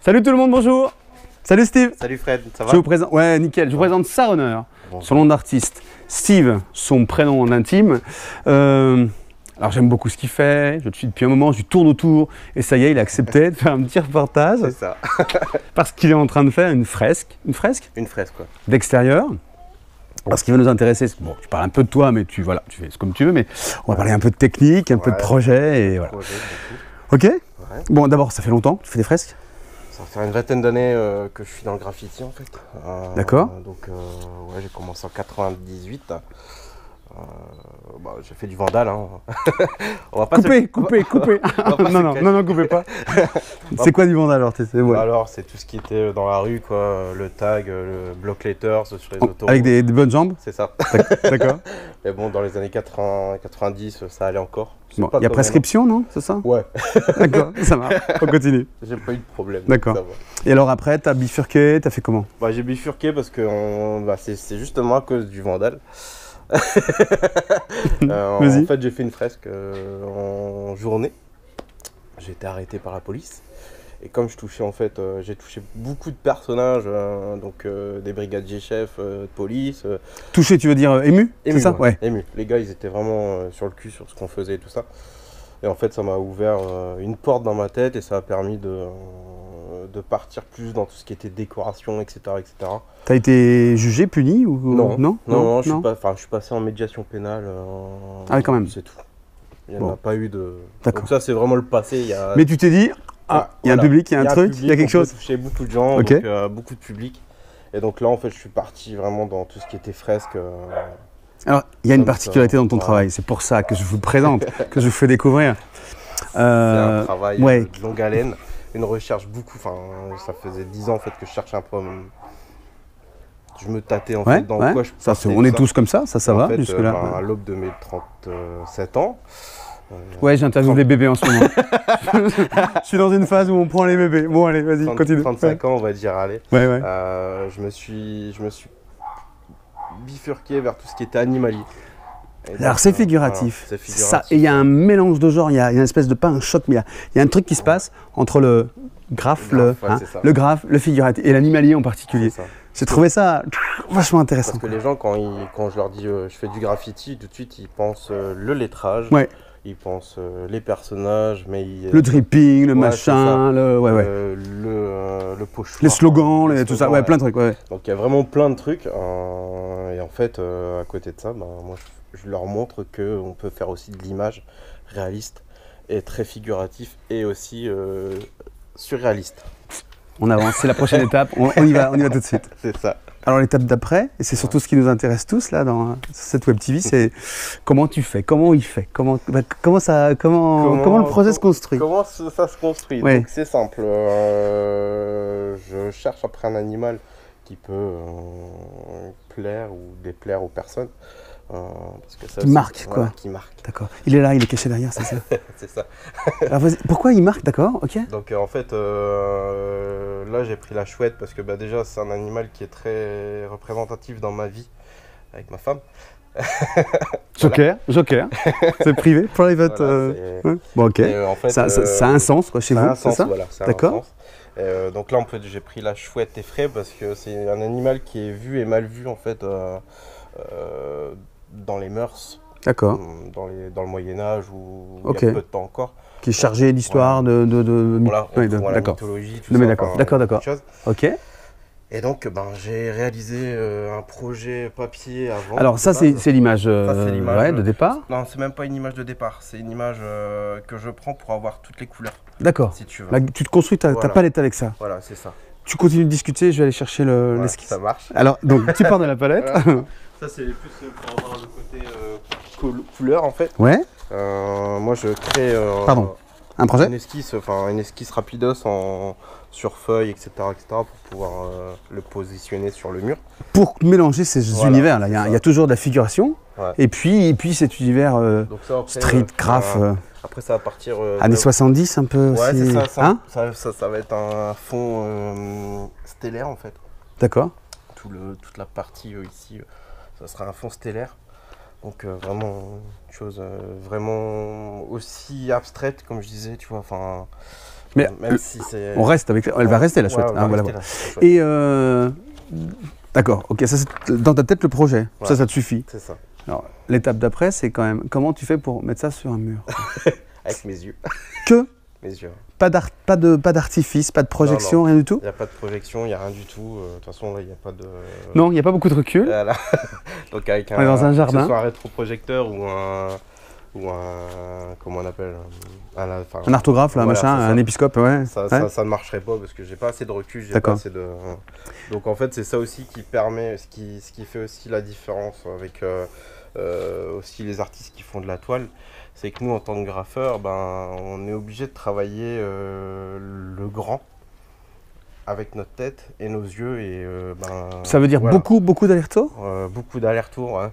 Salut tout le monde, bonjour. Salut Steve. Salut Fred, ça va? Je vous présente, ouais, nickel. Je vous présente Saronneur, son nom d'artiste. Steve, son prénom en intime. Alors j'aime beaucoup ce qu'il fait, je le suis depuis un moment, je lui tourne autour et ça y est, il a accepté de faire un petit reportage. C'est ça. Parce qu'il est en train de faire une fresque. Une fresque? Une fresque, quoi. D'extérieur. Alors, ce qui va nous intéresser, c'est bon, tu parles un peu de toi, mais voilà, tu fais comme tu veux, mais on va parler un peu de technique, un peu de projet et voilà. Ok? Ouais. Bon, d'abord, ça fait longtemps que tu fais des fresques? Ça va faire une vingtaine d'années que je suis dans le graffiti en fait. D'accord. Donc ouais, j'ai commencé en 98. J'ai fait du vandal. Hein. On va pas coupez. Non, coupez pas. C'est quoi du vandal alors? Ouais. Alors, c'est tout ce qui était dans la rue, quoi. Le tag, le block letters sur les autoroutes. Avec des bonnes jambes? C'est ça. D'accord. Mais bon, dans les années 80, 90, ça allait encore. Bon, il y a prescription, non? C'est ça? Ouais. D'accord, ça marche. On continue. J'ai pas eu de problème. D'accord. Et alors après, t'as bifurqué, t'as fait comment? J'ai bifurqué parce que c'est justement à cause du vandal. En fait, j'ai fait une fresque en journée. J'ai été arrêté par la police. Et comme je touchais, en fait, j'ai touché beaucoup de personnages, donc des brigadiers chefs de police. Touché, tu veux dire ému? C'est ça? Ouais. Ému. Les gars, ils étaient vraiment sur le cul sur ce qu'on faisait et tout ça. Et en fait, ça m'a ouvert une porte dans ma tête et ça a permis de partir plus dans tout ce qui était décoration, etc. etc. T'as été jugé, puni ou Non, je suis passé en médiation pénale. Ah oui, quand même. C'est tout. Il n'y en a pas eu de... D'accord. Donc ça, c'est vraiment le passé. Mais tu t'es dit, il y a un public, il y a un truc, il y a quelque chose. On peut toucher beaucoup de gens, donc, beaucoup de public. Et donc là, en fait, je suis parti vraiment dans tout ce qui était fresque. Alors, il y a une particularité dans ton travail. C'est pour ça que je vous présente, que je vous fais découvrir. C'est un travail de longue haleine, une recherche beaucoup. Enfin, ça faisait 10 ans en fait que je cherchais un peu. Je me tâtais en fait dans quoi je passais. On est tous comme ça, ça va jusque-là. À l'aube de mes 37 ans. Ouais, j'interviewe les bébés en ce moment. Je suis dans une phase où on prend les bébés. Bon, allez, vas-y, continue. 35 ans, on va dire, allez. Ouais. Je me suis bifurqué vers tout ce qui était animalier. Alors c'est figuratif. Ça, et il y a un mélange de genres, il y a une espèce de, pas un choc, mais il y a un truc qui se passe entre le graphe, le graphe, le figuratif et l'animalier en particulier. J'ai trouvé ça vachement intéressant. Parce que les gens, quand je leur dis je fais du graffiti, tout de suite ils pensent le lettrage, ils pensent les personnages, mais le dripping, le machin, le pochoir, les slogans, tout ça, plein de trucs. Donc il y a vraiment plein de trucs. Et en fait, à côté de ça, moi je leur montre qu'on peut faire aussi de l'image réaliste et très figuratif et aussi surréaliste. On avance, c'est la prochaine étape, on y va tout de suite. C'est ça. Alors l'étape d'après, et c'est surtout ce qui nous intéresse tous là dans cette web TV, c'est comment tu fais, comment il fait, comment le projet se construit. Comment ça se construit? Donc c'est simple, je cherche après un animal qui peut plaire ou déplaire aux personnes. Parce que ça qui marque quoi. Qui marque. D'accord. Il est là, il est caché derrière, c'est ça. C'est ça. Alors, pourquoi il marque, d'accord, ok. Donc en fait, là j'ai pris la chouette parce que déjà c'est un animal qui est très représentatif dans ma vie avec ma femme. Joker. C'est privé, private. Bon ok. En fait, ça a un sens quoi chez vous, c'est ça? Voilà, d'accord. Donc là en fait j'ai pris la chouette effraie parce que c'est un animal qui est vu et mal vu en fait. Dans les mœurs, d'accord, dans le Moyen-Âge où il y a peu de temps encore. Qui est chargé d'histoire, de la mythologie, tout ça. D'accord. Ok. Et donc, j'ai réalisé un projet papier avant. Alors ça, c'est l'image de départ? Non, c'est même pas une image de départ. C'est une image que je prends pour avoir toutes les couleurs. D'accord. Si tu veux. Là, tu te construis ta palette avec ça. Voilà, c'est ça. Tu continues de discuter, je vais aller chercher l'esquisse. Ça marche. Alors, donc, tu pars de la palette. Ça, c'est plus pour avoir le côté couleur, en fait. Ouais. Moi, je crée un projet, une esquisse rapidos sur feuille, etc., pour pouvoir le positionner sur le mur. Pour mélanger ces univers-là, il y a toujours de la figuration, et puis cet univers donc ça, après, street, graph. Après, ça va partir... années 70, un peu. Ouais, c'est ça. Ça va être un fond stellaire, en fait. D'accord. Toute la partie ici, ça sera un fond stellaire. Donc vraiment une chose vraiment aussi abstraite, comme je disais, tu vois, enfin Mais même si c'est... on reste avec... Elle va rester la chouette. Ouais, voilà. Chouette. Et d'accord, ok, ça c'est dans ta tête le projet, ça te suffit. C'est ça. Alors, l'étape d'après, c'est quand même, comment tu fais pour mettre ça sur un mur? Avec mes yeux. Que? Mes yeux. Pas d'artifice, pas de projection, rien du tout? Il n'y a pas de projection, il n'y a rien du tout. De toute façon, là, il n'y a pas de... Non, il n'y a pas beaucoup de recul. Voilà. Donc avec on est dans un jardin. Que ce soit un rétroprojecteur ou un comment on appelle un orthographe, là, voilà, machin, un épiscope, ouais. Ça ne marcherait pas parce que j'ai pas assez de recul, j'ai pas assez de... Donc en fait, c'est ça aussi qui permet, ce qui fait aussi la différence avec aussi les artistes qui font de la toile. C'est que nous, en tant que graffeur, on est obligé de travailler le grand avec notre tête et nos yeux. Et, ça veut dire voilà. beaucoup d'allers-retours? Beaucoup d'allers-retours, ouais.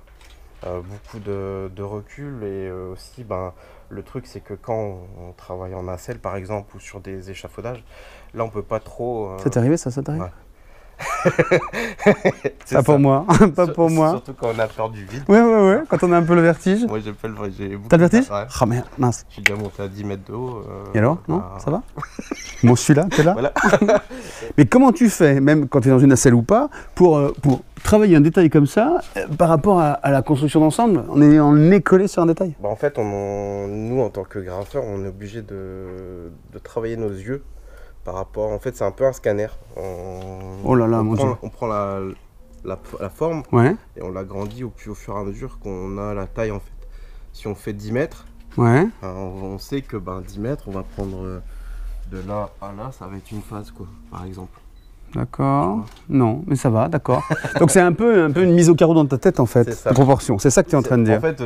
Beaucoup de recul. Et aussi, le truc, c'est que quand on travaille en nacelle, par exemple, ou sur des échafaudages, là, on peut pas trop... Ça t'est arrivé, ça t'arrive? Ouais. Pas pour moi, pas pour moi. Surtout quand on a peur du vide. Ouais, quand on a un peu le vertige. Moi j'ai beaucoup. T'as le vertige? Ouais. Oh merde, mince. Je suis déjà monté à 10 mètres de haut. Et alors? Non, ça va? Moi je suis là, t'es là? Voilà. Mais comment tu fais, même quand tu es dans une nacelle ou pas, pour travailler un détail comme ça, par rapport à la construction d'ensemble? On est collé sur un détail? En fait, nous en tant que graffeur, on est obligé de travailler nos yeux. Par rapport, en fait, c'est un peu un scanner. Oh là là, mon Dieu. On prend la forme et on l'agrandit au fur et à mesure qu'on a la taille, en fait. Si on fait 10 mètres, on sait que 10 mètres, on va prendre de là à là, ça va être une phase, quoi, par exemple. D'accord. Non, mais ça va, d'accord. Donc c'est un peu une mise au carreau dans ta tête, en fait, de proportion. C'est ça que tu es en train de dire. En fait,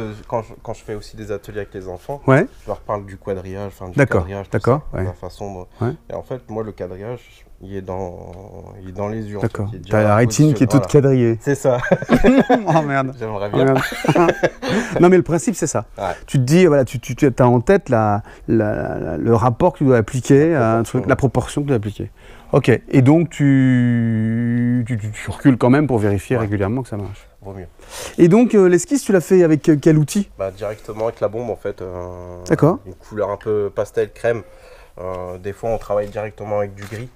quand je fais aussi des ateliers avec les enfants, je leur parle du quadrillage, du quadrillage, d'accord, la façon de... Et en fait, moi, le quadrillage, il est dans les yeux. D'accord. T'as la rétine qui est toute quadrillée. C'est ça. Oh merde. J'aimerais bien. Non, mais le principe, c'est ça. Ouais. Tu te dis, voilà, tu as en tête le rapport que tu dois appliquer à un truc, la proportion que tu dois appliquer. Ok, et donc tu recules quand même pour vérifier régulièrement que ça marche. Vaut mieux. Et donc l'esquisse, tu l'as fait avec quel outil? Directement avec la bombe, en fait. D'accord. Une couleur un peu pastel crème. Des fois, on travaille directement avec du gris.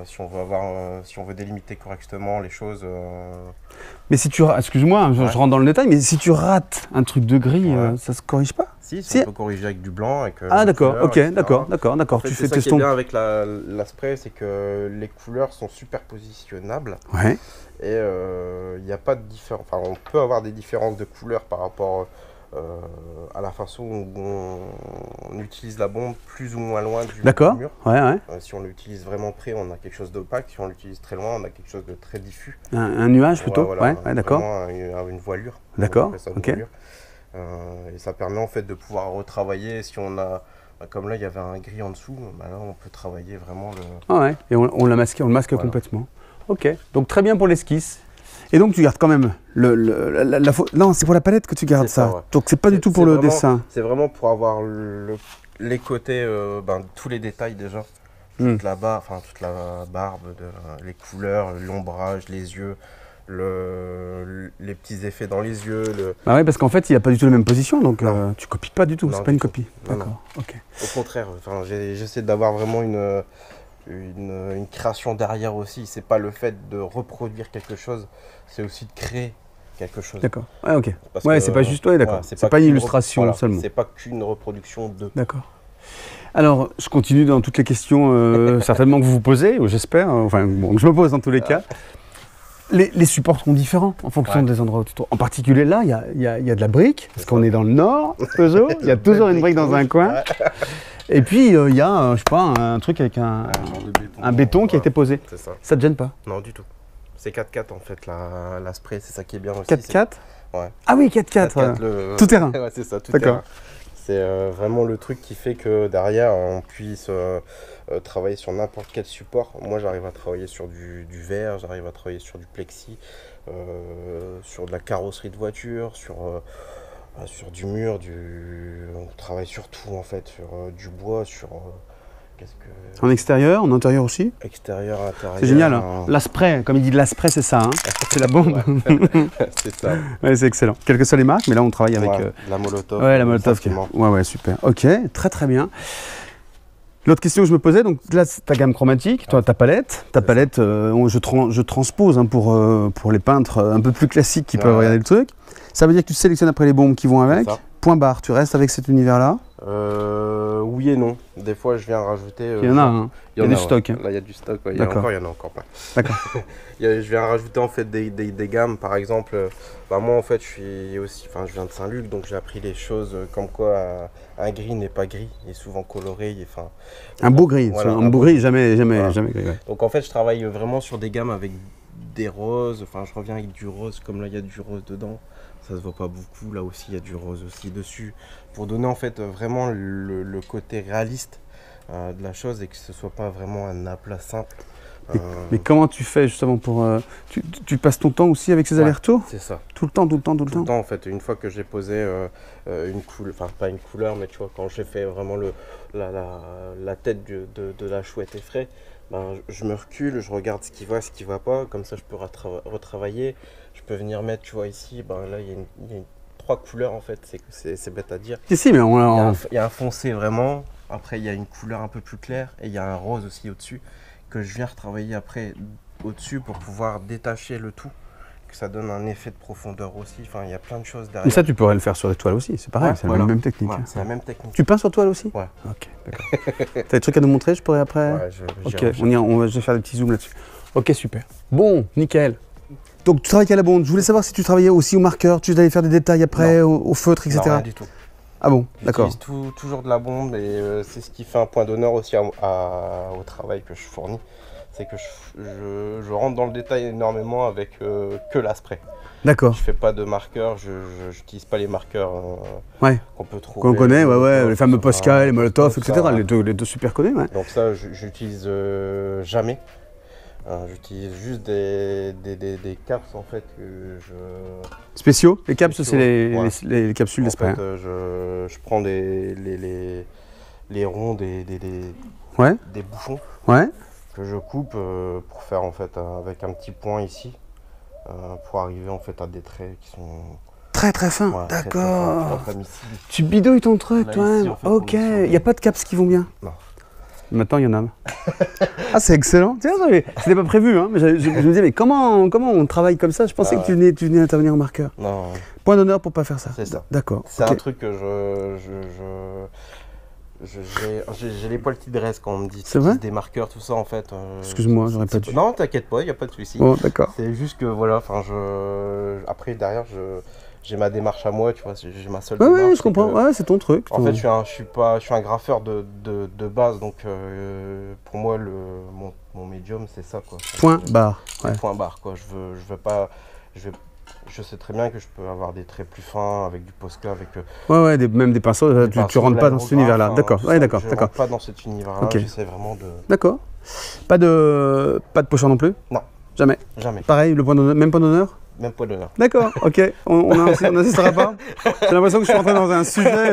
Si on veut délimiter correctement les choses. Mais si tu excuse-moi, je rentre dans le détail, mais si tu rates un truc de gris, ça se corrige pas? Si, on peut corriger avec du blanc. Avec, d'accord, ok, d'accord. En fait, tu fais ça qui est bien avec la spray, c'est que les couleurs sont superpositionnables. Ouais. Et il n'y a pas de différence. Enfin, on peut avoir des différences de couleurs par rapport à la façon où on utilise la bombe plus ou moins loin du mur. D'accord, ouais. Si on l'utilise vraiment près, on a quelque chose d'opaque. Si on l'utilise très loin, on a quelque chose de très diffus. Un nuage plutôt? Ouais, d'accord. Une voilure. D'accord, ok. Et ça permet en fait de pouvoir retravailler. Si on a, comme là, il y avait un gris en dessous, là, on peut travailler vraiment le... Ah ouais, et on l'a masqué, on le masque complètement. Ok, donc très bien pour l'esquisse. Et donc tu gardes quand même non, c'est pour la palette que tu gardes ça. Donc c'est pas du tout pour le dessin. C'est vraiment pour avoir les côtés, tous les détails déjà. Toute la barbe, les couleurs, l'ombrage, les yeux, les petits effets dans les yeux. Ah oui, parce qu'en fait il n'a pas du tout la même position, donc tu copies pas du tout, c'est pas une copie. D'accord, ok. Au contraire, j'essaie d'avoir vraiment une création derrière aussi. C'est pas le fait de reproduire quelque chose, c'est aussi de créer quelque chose. D'accord, ouais, ok. C'est pas juste, d'accord. C'est pas une illustration seulement. C'est pas qu'une reproduction de. D'accord. Alors, je continue dans toutes les questions certainement que vous vous posez, ou j'espère, que je me pose dans tous les cas. Les supports sont différents en fonction des endroits où tu te trouves. En particulier là, il y a de la brique, parce qu'on est dans le nord, toujours. Il y a toujours une brique dans un coin. Et puis, il y a, je sais pas, un truc avec un béton qui a été posé. C'est ça. Ça te gêne pas? Non, du tout. C'est 4x4 en fait, la spray, c'est ça qui est bien aussi. 4x4? Ouais. Ah oui, 4x4, tout terrain. Ouais, c'est ça, tout terrain. C'est vraiment le truc qui fait que derrière, on puisse travailler sur n'importe quel support. Moi, j'arrive à travailler sur du verre, j'arrive à travailler sur du plexi, sur de la carrosserie de voiture, sur du mur, on travaille sur tout en fait, sur du bois, sur... En extérieur, en intérieur aussi? Extérieur, intérieur... C'est génial, hein. L'aspray, comme il dit de l'aspray, c'est ça, hein. C'est la bombe. C'est ça. Ouais, c'est excellent. Quelles que soient les marques, mais là on travaille avec... la Molotov. Ouais, la Molotov. Ouais, super. Ok, très très bien. L'autre question que je me posais, donc là, c'est ta gamme chromatique, toi, ta palette. Ta palette, je transpose hein, pour les peintres un peu plus classiques qui peuvent regarder le truc. Ça veut dire que tu sélectionnes après les bombes qui vont avec. Point barre, tu restes avec cet univers-là? Oui et non. Des fois, je viens rajouter... il y en a, hein. Il y a du stock. Là, il y a du stock. Ouais. Il y en a encore pas. D'accord. Je viens rajouter en fait des gammes. Par exemple, moi, en fait, je viens de Saint-Luc, donc j'ai appris les choses comme quoi un gris n'est pas gris. Il est souvent coloré. Un beau gris. Voilà, un beau gris, jamais gris. Ouais. Donc, en fait, je travaille vraiment sur des gammes avec des roses. Enfin, je reviens avec du rose, comme là, il y a du rose dedans. Ça se voit pas beaucoup, là aussi il y a du rose aussi dessus, pour donner en fait vraiment le côté réaliste de la chose et que ce soit pas vraiment un aplat simple. Mais comment tu fais justement pour... tu passes ton temps aussi avec ces allers-retours? C'est ça. Tout le temps En fait, une fois que j'ai posé une couleur, enfin pas une couleur, mais tu vois, quand j'ai fait vraiment la tête de la chouette effraie, je me recule, je regarde ce qui va pas, comme ça je peux retravailler. Je peux venir mettre, tu vois, ici, là il y a 3 couleurs en fait, c'est bête à dire. Si, mais il y a un foncé vraiment, après il y a une couleur un peu plus claire et il y a un rose aussi au-dessus que je viens retravailler après au-dessus pour pouvoir détacher le tout, que ça donne un effet de profondeur aussi. Enfin, il y a plein de choses derrière. Mais ça, tu pourrais le faire sur les toiles aussi, c'est pareil, c'est la même technique. Ouais, c'est la même technique. Tu peins sur toile aussi? Ouais. Ok, d'accord. T'as des trucs à nous montrer, je pourrais après? Ouais, ok, je vais faire des petits zooms là-dessus. Ok, super. Bon, nickel. Donc tu travailles à la bonde. Je voulais savoir si tu travaillais aussi au marqueur, tu allais faire des détails après, au feutre, etc. Non, rien du tout. Ah bon, d'accord. J'utilise toujours de la bombe et c'est ce qui fait un point d'honneur aussi au travail que je fournis. C'est que je rentre dans le détail énormément avec que l'aspray. D'accord. Je fais pas de marqueurs, je n'utilise pas les marqueurs qu'on peut trouver. Qu'on connaît, les fameux Posca, les Molotov, etc. Les deux super connus, ouais. Donc ça, j'utilise jamais. J'utilise juste des caps en fait que spéciaux. Les caps, c'est les capsules d'esprit. En fait, je prends les ronds des bouchons que je coupe pour faire en fait avec un petit point ici pour arriver en fait à des traits qui sont très fins. D'accord. Tu bidouilles ton truc toi-même. En fait, ok. Il n'y a pas de caps qui vont bien. Non. Maintenant, il y en a. Ah, c'est excellent. C'était pas prévu, hein, mais je me disais, mais comment on travaille comme ça? Je pensais que tu venais intervenir au marqueur. Non. Point d'honneur pour pas faire ça. C'est ça. D'accord. C'est un truc que j'ai les poils qui dressent quand on me dit c'est vrai des marqueurs, tout ça en fait. Excuse-moi, j'aurais pas dû. Non, t'inquiète pas, il n'y a pas de souci. Bon, d'accord. C'est juste que voilà, après derrière, j'ai ma démarche à moi, tu vois, j'ai ma seule démarche. Ouais, je comprends, c'est ton truc. En fait, je suis un graffeur de base, donc pour moi, mon médium, c'est ça, quoi. Point barre. Point barre, quoi. Je sais très bien que je peux avoir des traits plus fins avec du Posca, avec... même des pinceaux, tu rentres pas dans cet univers-là. D'accord, d'accord. Je rentre pas dans cet univers-là, j'essaie vraiment de... D'accord. Pas de pocheur non plus? Non. Jamais? Jamais. Pareil, même point d'honneur? Même point d'honneur. D'accord, ok. On n'insistera pas. J'ai l'impression que je suis rentré dans un sujet.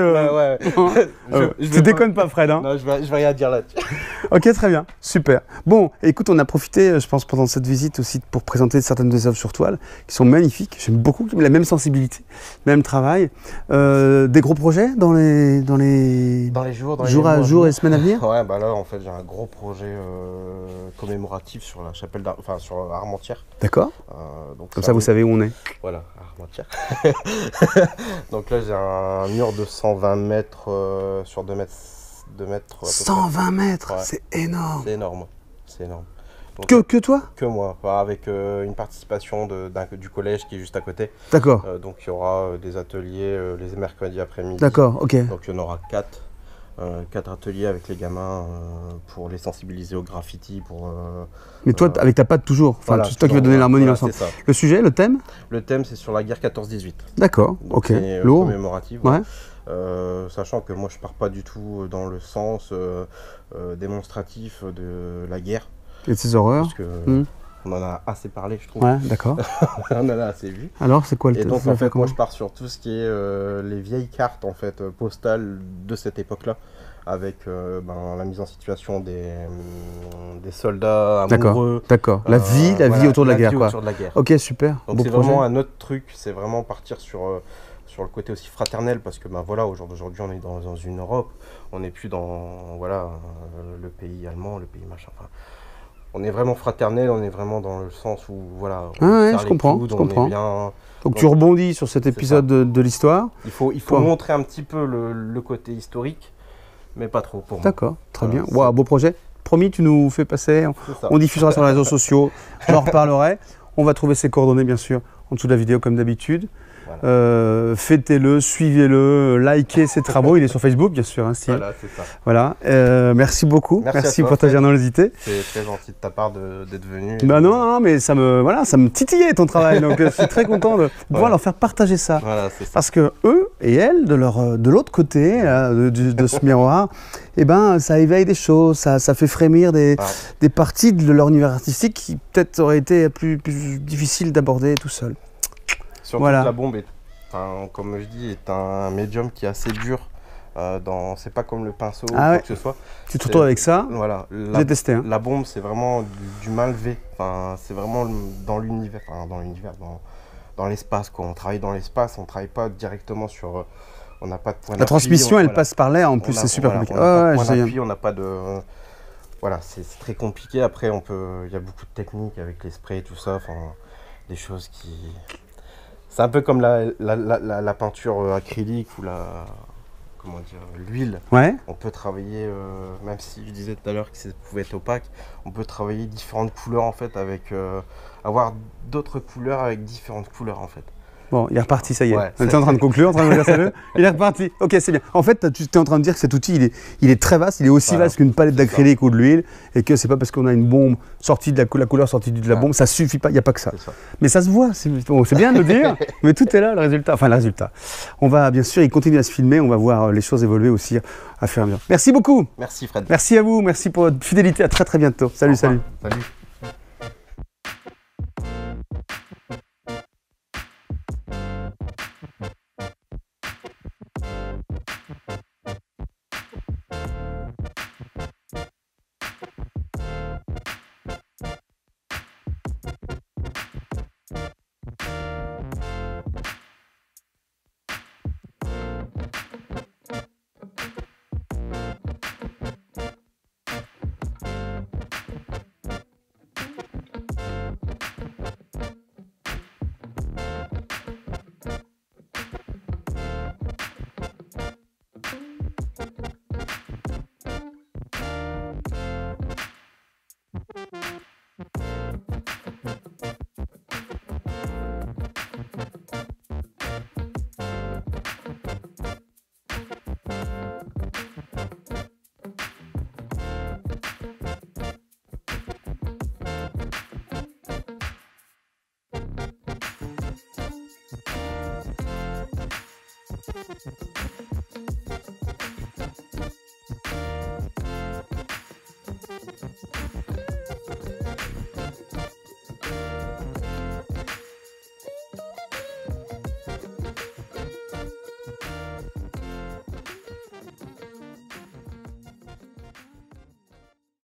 Tu déconnes pas, Fred. Hein. Non, je vais rien dire là-dessus. Ok, très bien, super. Bon, écoute, on a profité, je pense, pendant cette visite aussi pour présenter certaines des œuvres sur toile qui sont magnifiques. J'aime beaucoup, la même sensibilité, même travail. Des gros projets dans les jours et semaines à venir? Ouais, là, en fait, j'ai un gros projet commémoratif sur la chapelle, sur Armentières. D'accord. Comme ça, vous savez où on est. Voilà, Armentières. Donc là, j'ai un mur de 120 mètres sur 2 mètres. 120 mètres, c'est énorme. C'est énorme, c'est énorme. Donc, que toi? Que moi, avec une participation du collège qui est juste à côté. D'accord. Donc il y aura des ateliers les mercredis après-midi. D'accord, ok. Donc il y en aura 4 ateliers avec les gamins pour les sensibiliser au graffiti. Mais toi, avec ta patte toujours, voilà, c'est toi qui vas donner l'harmonie l'ensemble. Le sujet, le thème? Le thème, c'est sur la guerre 14-18. D'accord, ok. Lourd. Commémoratif. Ouais. Sachant que moi, je pars pas du tout dans le sens démonstratif de la guerre. Et de ses horreurs. Parce que on en a assez parlé, je trouve. Ouais, d'accord. On en a assez vu. Alors, c'est quoi le thème? Et donc, en fait, moi, je pars sur tout ce qui est les vieilles cartes en fait, postales de cette époque-là, avec la mise en situation des soldats amoureux. D'accord. La vie autour de la guerre, quoi. Autour de la guerre. Ok, super. Donc, c'est vraiment un autre truc. C'est vraiment partir sur sur le côté aussi fraternel, parce que ben voilà, au jour d'aujourd'hui, on est dans une Europe, on n'est plus dans voilà, le pays allemand, le pays machin. Enfin, on est vraiment fraternel, on est vraiment dans le sens où voilà. Je comprends. Bien, donc tu rebondis sur cet épisode de l'histoire. Il faut montrer un petit peu le côté historique, mais pas trop pour moi. D'accord, très bien. Wow, beau projet. Promis, tu nous fais passer. On diffusera sur les réseaux sociaux. J'en reparlerai. On va trouver ses coordonnées, bien sûr, en dessous de la vidéo, comme d'habitude. Voilà. Fêtez-le, suivez-le, likez ses travaux. Il est sur Facebook, bien sûr. Hein, voilà, c'est ça. Voilà. Merci beaucoup. Merci pour ta générosité. C'est très gentil de ta part d'être venu. Bah non, mais ça me titillait ton travail. Donc, je suis très content de pouvoir leur faire partager ça. Voilà, c'est ça. Parce que eux et elles, de l'autre côté de ce miroir, eh ben, ça éveille des choses, ça fait frémir des parties de leur univers artistique qui peut-être auraient été plus difficiles d'aborder tout seul. Surtout que la bombe, comme je dis, est un médium qui est assez dur. C'est pas comme le pinceau ou quoi que ce soit. Tu te retrouves avec ça? Voilà. J'ai testé. Hein. La bombe, c'est vraiment du mal V. C'est vraiment dans l'univers, dans l'espace. On travaille dans l'espace, on travaille pas directement sur. On n'a pas de point d'appui. La transmission, elle passe par l'air. En plus, c'est super compliqué. On n'a pas de. Voilà, c'est très compliqué. Après, il y a beaucoup de techniques avec les sprays et tout ça. Des choses qui. C'est un peu comme la peinture acrylique ou l'huile. Ouais. On peut travailler, même si je disais tout à l'heure que ça pouvait être opaque, on peut travailler différentes couleurs en fait, avoir d'autres couleurs avec différentes couleurs en fait. Bon, il est reparti, ça y est. On était en train de conclure, en train de me dire salut. Il est reparti. Ok, c'est bien. En fait, tu es en train de dire que cet outil, il est très vaste, il est aussi vaste qu'une palette d'acrylique ou de l'huile, et que c'est pas parce qu'on a une bombe sortie de la couleur sortie de la bombe, ça suffit pas, il n'y a pas que ça. Mais ça se voit, c'est bien de le dire, mais tout est là, le résultat. Enfin, le résultat. On va, bien sûr, il continue à se filmer, on va voir les choses évoluer aussi à faire bien. Merci beaucoup. Merci Fred. Merci à vous, merci pour votre fidélité, à très très bientôt. Salut, salut. Salut.